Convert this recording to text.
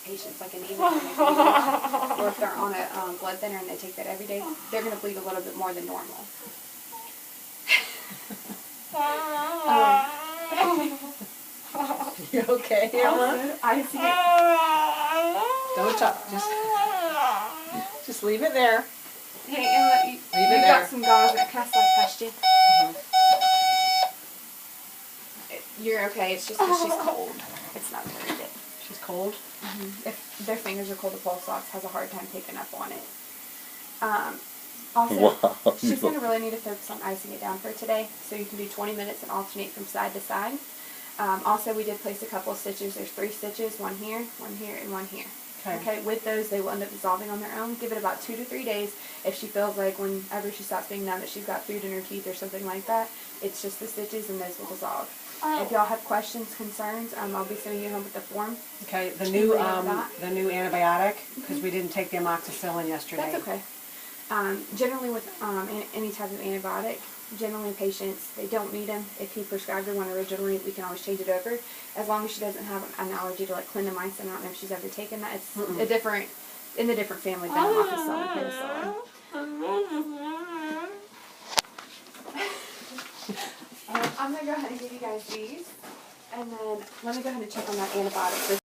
patients like anemic and they bleed, or if they're on a blood thinner and they take that every day, they're going to bleed a little bit more than normal. You okay, Emma? I see it. Don't talk. Just leave it there. Hey, Emma, you there. got some gauze that can I slide past you? You're okay. It's just because she's cold. It's not very good. She's cold? If their fingers are cold, the pulse ox has a hard time picking up on it. Also, Wow. she's going to really need to focus on icing it down for today, so you can do 20 minutes and alternate from side to side. Also, we did place a couple of stitches. There's 3 stitches, one here, and one here. Okay, with those, they will end up dissolving on their own. Give it about 2 to 3 days. If she feels like whenever she stops being numb that she's got food in her teeth or something like that, it's just the stitches and those will dissolve. If y'all have questions, concerns, I'll be sending you home with the form. Okay, the new antibiotic, because we didn't take the amoxicillin yesterday. That's okay. Generally with any type of antibiotic, generally patients, they don't need them. If he prescribed her one originally, we can always change it over. As long as she doesn't have an allergy to like clindamycin. I don't know if she's ever taken that. It's a different, in the different family than amoxicillin and penicillin. I'm going to go ahead and give you guys these. And then let me go ahead and check on that antibiotic.